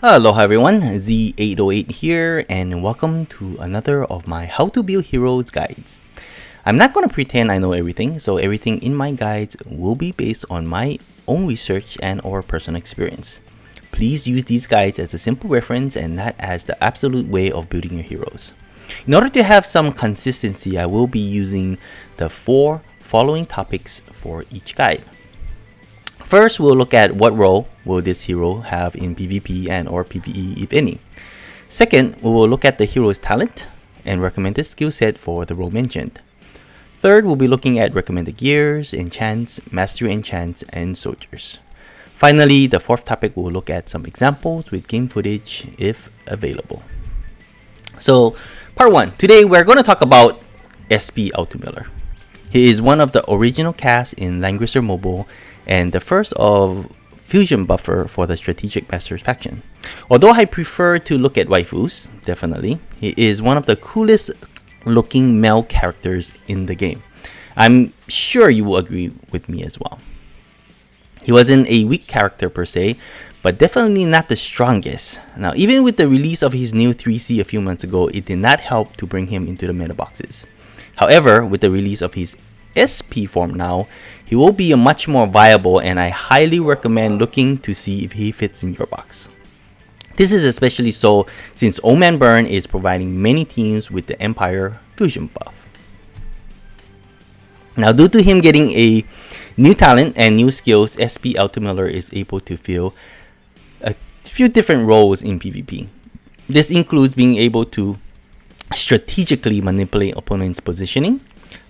Aloha everyone, Z808 here, and welcome to another of my How to Build Heroes guides. I'm not going to pretend I know everything, so everything in my guides will be based on my own research and or personal experience. Please use these guides as a simple reference and not as the absolute way of building your heroes. In order to have some consistency, I will be using the 4 following topics for each guide. First, we'll look at what role will this hero have in PvP and or PvE if any. Second, we will look at the hero's talent and recommended skill set for the role mentioned. Third, we'll be looking at recommended gears, enchants, mastery enchants, and soldiers. Finally, the 4th topic, we'll look at some examples with game footage if available. So, part 1. Today, we're going to talk about SP Altemuller. He is one of the original cast in Langrisser Mobile and the first of fusion buffer for the Strategic Masters faction. Although I prefer to look at waifus, definitely, he is one of the coolest looking male characters in the game. I'm sure you will agree with me as well. He wasn't a weak character per se, but definitely not the strongest. Now, even with the release of his new 3C a few months ago, it did not help to bring him into the meta boxes. However, with the release of his SP form now, he will be a much more viable, and I highly recommend looking to see if he fits in your box. This is especially so since Old Man Burn is providing many teams with the Empire fusion buff. Now, due to him getting a new talent and new skills, SP Altemuller is able to fill a few different roles in PvP. This includes being able to strategically manipulate opponents' positioning,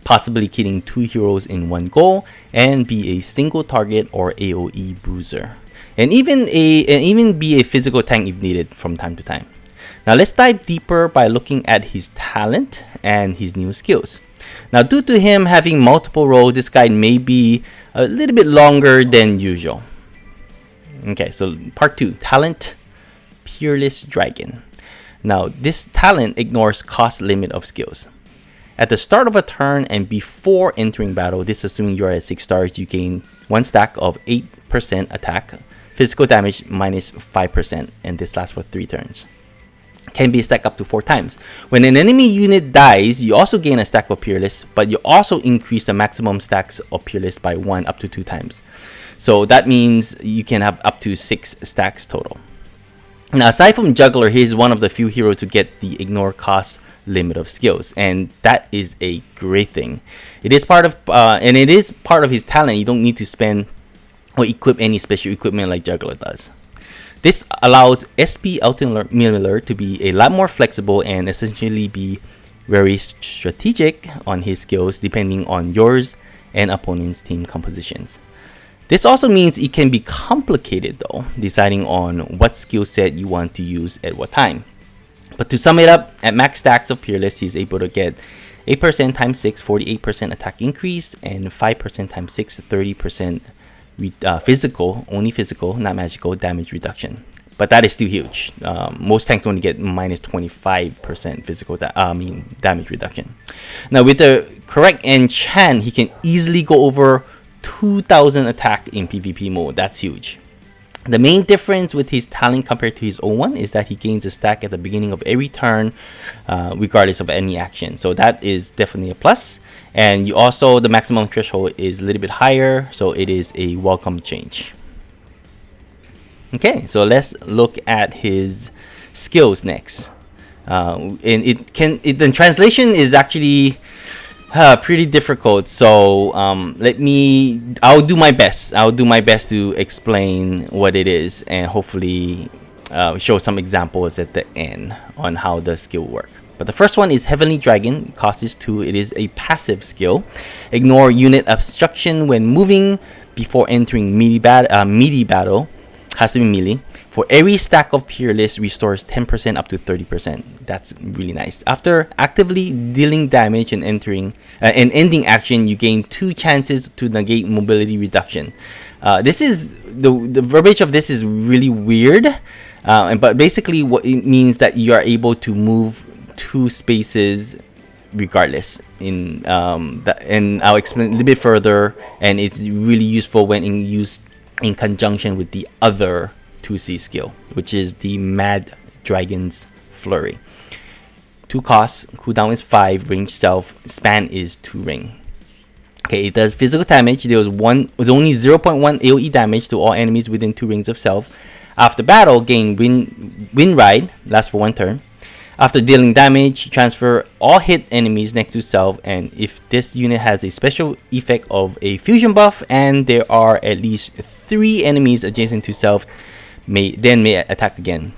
possibly killing 2 heroes in one go, and be a single target or AoE bruiser, and even be a physical tank if needed from time to time. Now let's dive deeper by looking at his talent and his new skills. Now, due to him having multiple roles, this guide may be a little bit longer than usual. Okay, so part 2, talent, Peerless Dragon. Now, this talent ignores cost limit of skills. At the start of a turn and before entering battle, this assuming you're at 6 stars, you gain 1 stack of 8% attack, physical damage minus 5%, and this lasts for 3 turns. Can be stacked up to 4 times. When an enemy unit dies, you also gain a stack of Peerless, but you also increase the maximum stacks of Peerless by 1 up to 2 times. So that means you can have up to 6 stacks total. Now, aside from Juggler, he is one of the few heroes to get the ignore cost limit of skills, and that is a great thing. It is part of his talent. You don't need to spend or equip any special equipment like Juggler does. This allows SP Altemuller to be a lot more flexible and essentially be very strategic on his skills depending on yours and opponent's team compositions. This also means it can be complicated though, deciding on what skill set you want to use at what time. But to sum it up, at max stacks of Peerless, he's able to get 8% times 6, 48% attack increase, and 5% times 6, 30% physical, only physical, not magical, damage reduction. But that is still huge. Most tanks only get minus 25% physical damage reduction. Now, with the correct enchant, he can easily go over 2000 attack in PvP mode. That's huge. The main difference with his talent compared to his own one is that he gains a stack at the beginning of every turn, regardless of any action. So that is definitely a plus. And you also, the maximum threshold is a little bit higher, so it is a welcome change. Okay, so let's look at his skills next. And the translation is actually pretty difficult, so I'll do my best to explain what it is, and hopefully show some examples at the end on how the skill work. But the first one is Heavenly Dragon. Cost is 2. It is a passive skill. Ignore unit obstruction when moving before entering melee battle. Has to be melee. For every stack of Peerless, restores 10% up to 30%. That's really nice. After actively dealing damage and ending action, you gain 2 chances to negate mobility reduction. This is the verbiage of this is really weird, but basically what it means that you are able to move 2 spaces regardless. And I'll explain a little bit further, and it's really useful when used in conjunction with the other 2C skill, which is the Mad Dragon's Flurry. 2 costs, cooldown is 5, range self, span is 2 ring. Okay, it does physical damage. There was only 0.1 AoE damage to all enemies within 2 rings of self. After battle, gain Windride, lasts for 1 turn. After dealing damage, transfer all hit enemies next to self, and if this unit has a special effect of a fusion buff and there are at least 3 enemies adjacent to self, may attack again.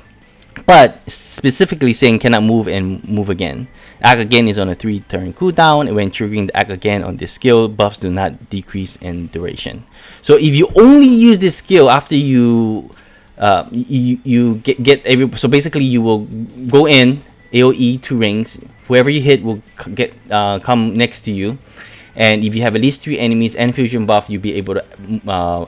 But specifically saying cannot move and move again. Act again is on a 3-turn cooldown, and when triggering the act again on this skill, buffs do not decrease in duration. So if you only use this skill after you get every, so basically you will go in AoE 2 rings, whoever you hit will come next to you, and if you have at least 3 enemies and fusion buff, you'll be able to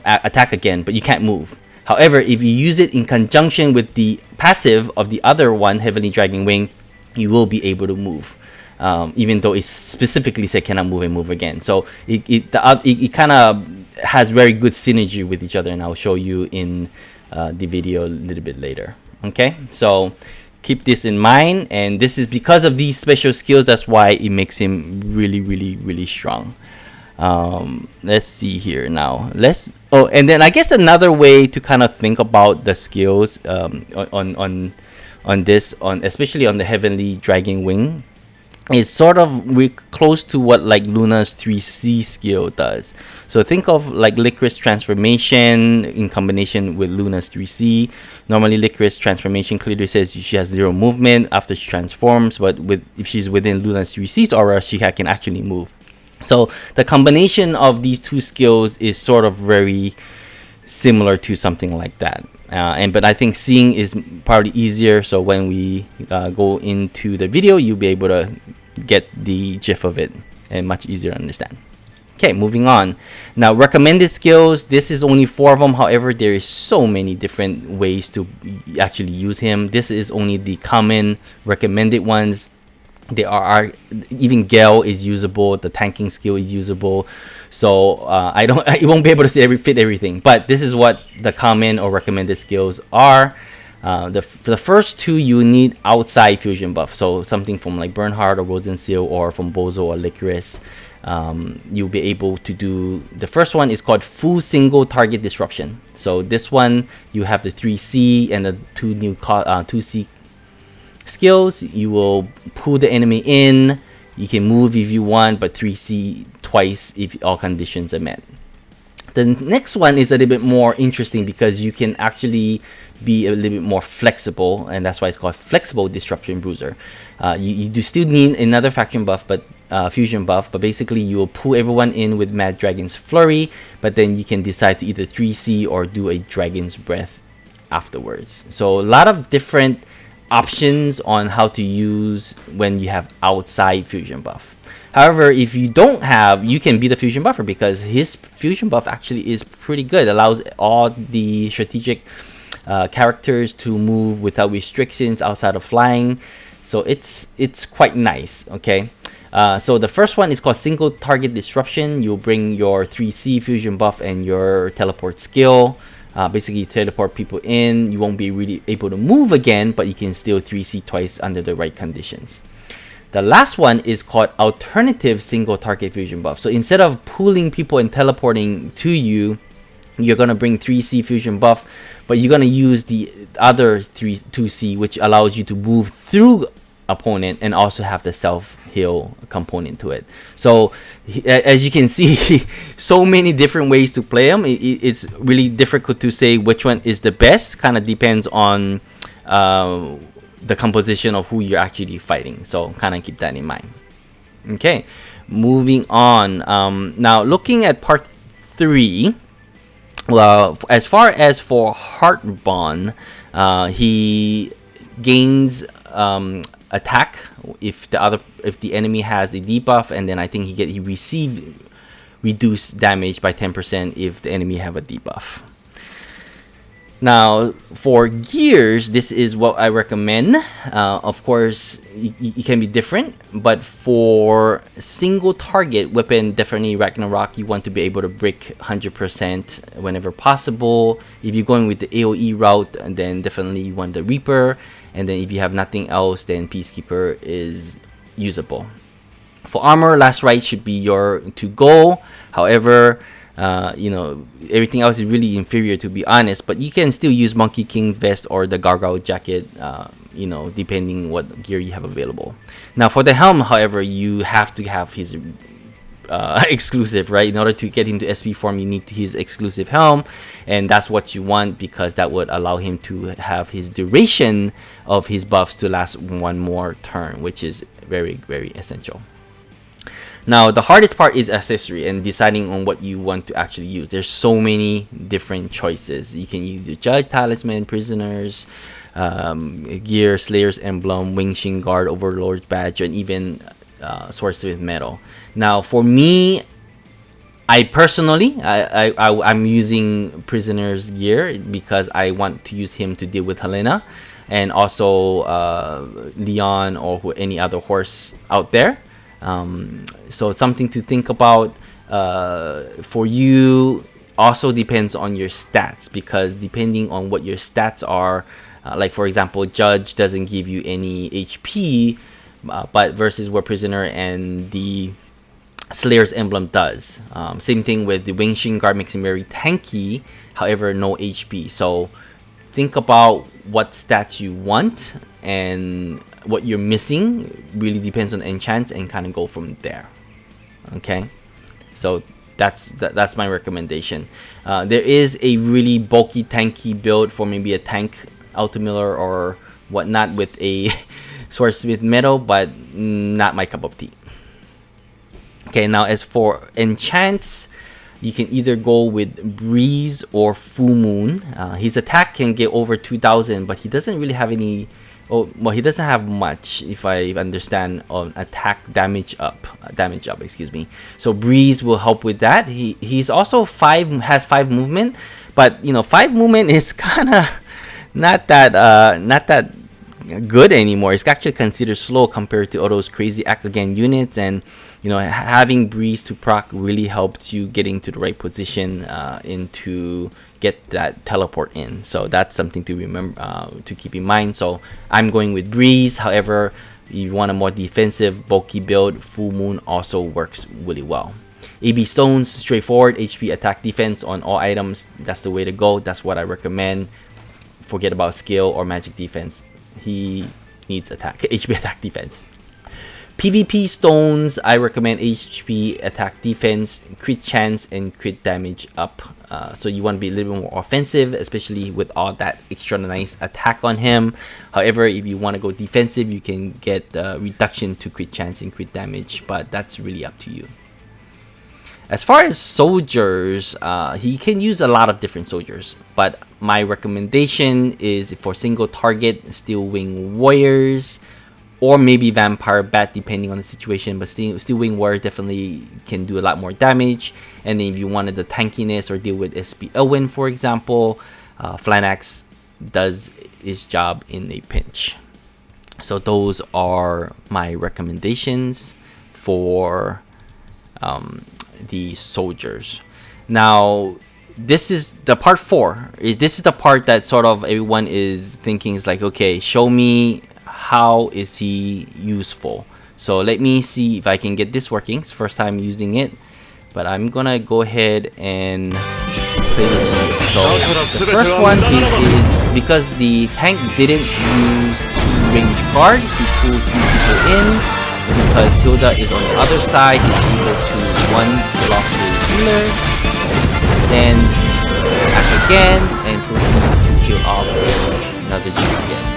attack again, but you can't move. However, if you use it in conjunction with the passive of the other one, Heavenly Dragon Wing, you will be able to move, even though it specifically said cannot move and move again. So it kind of has very good synergy with each other, and I'll show you in the video a little bit later. Okay, so keep this in mind, and this is because of these special skills. That's why it makes him really strong. Let's see here now. And then I guess another way to kind of think about the skills especially on the Heavenly Dragon Wing, is sort of close to what like Luna's 3C skill does. So think of like Licorice transformation in combination with Luna's 3C. Normally Licorice transformation clearly says she has 0 movement after she transforms, but if she's within Luna's 3C's aura, she can actually move. So the combination of these 2 skills is sort of very similar to something like that. But I think seeing is probably easier, so when we go into the video, you'll be able to get the gist of it and much easier to understand. Okay, moving on. Now, recommended skills, this is only 4 of them. However, there is so many different ways to actually use him. This is only the common recommended ones. There are even Gale is usable, the tanking skill is usable, so I won't be able to fit everything, but this is what the common or recommended skills are. For the first 2 you need outside fusion buff, so something from like Bernhard or Rosenseal or from Bozo or Licorice. You'll be able to do, the first one is called full single target disruption. So this one you have the 3C and the 2 new 2C skills. You will pull the enemy in, you can move if you want, but 3C twice if all conditions are met. The next one is a little bit more interesting because you can actually be a little bit more flexible, and that's why it's called flexible disruption bruiser. You do still need another faction buff, but fusion buff, but basically you will pull everyone in with Mad Dragon's Flurry, but then you can decide to either 3C or do a Dragon's Breath afterwards. So a lot of different options on how to use when you have outside fusion buff. However, if you don't have, you can be the fusion buffer because his fusion buff actually is pretty good. It allows all the strategic characters to move without restrictions outside of flying, so it's quite nice. Okay, so the first one is called single target disruption. You'll bring your 3C fusion buff and your teleport skill. Basically, you teleport people in. You won't be really able to move again, but you can still 3C twice under the right conditions. The last one is called alternative single target fusion buff. So instead of pulling people and teleporting to you, you're going to bring 3C fusion buff, but you're going to use the other 2C, which allows you to move through opponent and also have the self heal component to it. So as you can see, so many different ways to play them. It's really difficult to say which one is the best. Kind of depends on the composition of who you're actually fighting, so kind of keep that in mind. Okay, moving on. Now looking at part 3, well, as far as for Heartbond, he gains attack if the enemy has a debuff, and then I think he receive reduced damage by 10% if the enemy have a debuff. Now, for gears, this is what I recommend. Of course, it can be different, but for single target weapon, definitely Ragnarok, you want to be able to break 100% whenever possible. If you're going with the AoE route, then definitely you want the Reaper. And then if you have nothing else, then Peacekeeper is usable. For armor, Last Rite should be your to-go. However, you know, everything else is really inferior, to be honest, but you can still use Monkey King's vest or the Gargoyle jacket, you know, depending what gear you have available. Now for the helm, however, you have to have his exclusive, right? In order to get him to SP form, you need his exclusive helm, and that's what you want, because that would allow him to have his duration of his buffs to last one more turn, which is very, very essential. Now, the hardest part is accessory and deciding on what you want to actually use. There's so many different choices. You can use the Judge Talisman, Prisoners, Gear, Slayer's Emblem, Wing Shin Guard, Overlord's Badge, and even Swordsmith Metal. Now, for me, I personally, I'm using Prisoner's Gear because I want to use him to deal with Helena, and also Leon or any other horse out there. So it's something to think about. For you, also depends on your stats, because depending on what your stats are, like for example, Judge doesn't give you any HP, but versus where Prisoner and the Slayer's Emblem does. Same thing with the Wing Shin Guard, makes him very tanky, however no HP. So think about what stats you want, and what you're missing really depends on enchants, and kind of go from there. Okay, so that's my recommendation. There is a really bulky tanky build for maybe a tank Altemuller or whatnot with a Swordsmith Metal, but not my cup of tea. Okay, now as for enchants, you can either go with Breeze or Full Moon. His attack can get over 2,000, but he doesn't really have any. Oh, well, he doesn't have much, if I understand, on attack damage up. Excuse me. So Breeze will help with that. He's also has 5 movement, but you know, 5 movement is kind of not that good anymore. It's actually considered slow compared to all those crazy act again units, and you know, having Breeze to proc really helps you getting to the right position into get that teleport in. So that's something to remember, to keep in mind. So I'm going with Breeze. However, if you want a more defensive bulky build, Full Moon also works really well. AB Stones, straightforward, HP, attack, defense on all items. That's the way to go. That's what I recommend. Forget about skill or magic defense. He needs attack, HP, attack, defense. PvP stones, I recommend HP, attack, defense, crit chance, and crit damage up. So you want to be a little bit more offensive, especially with all that extra nice attack on him. However, if you want to go defensive, you can get reduction to crit chance and crit damage, but that's really up to you. As far as soldiers, he can use a lot of different soldiers, but my recommendation is for single target, Steel Wing Warriors, or maybe Vampire Bat, depending on the situation. But Steel Wing Warrior definitely can do a lot more damage. And then if you wanted the tankiness or deal with SP Elwyn, for example, Flanax does his job in a pinch. So those are my recommendations for the soldiers. Now, this is the part 4. This is the part that sort of everyone is thinking is like, okay, show me how is he useful. So let me see if I can get this working. It's first time using it, but I'm gonna go ahead and play this one. So the first one is because the tank didn't use range guard, he pulls 2 people in. Because Hilda is on the other side, he's able to 1 block the healer, then attack again, and proceed to kill off another DPS.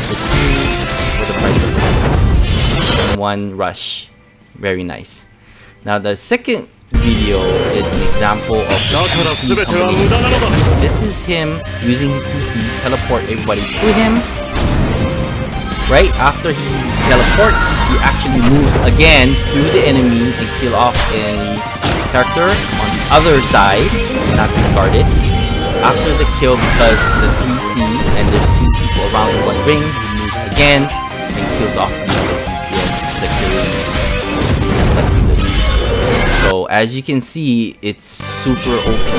The 2 for the price of 1 rush. Very nice. Now the second video is an example of the 2C combination. This is him using his 2C, teleport everybody to him. Right after he teleports, he actually moves again through the enemy and kill off a character on the other side, not being guarded. after the kill, because the 3C and there's 2 people around in 1 ring, he moves again and kills off the other DPS securing just like in the lead. So as you can see, it's super OP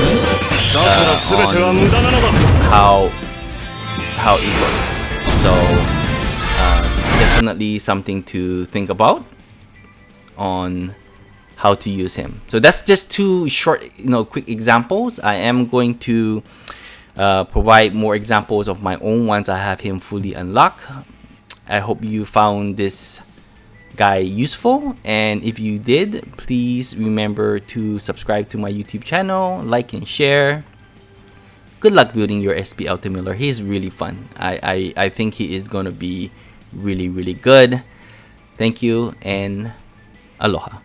on how it works. So definitely something to think about on how to use him. So that's just 2 short, quick examples. I am going to provide more examples of my own once I have him fully unlocked. I hope you found this guy useful, and if you did, please remember to subscribe to my YouTube channel, like and share. Good luck building your SP Altemuller. He's really fun. I think he is going to be really good. Thank you and aloha.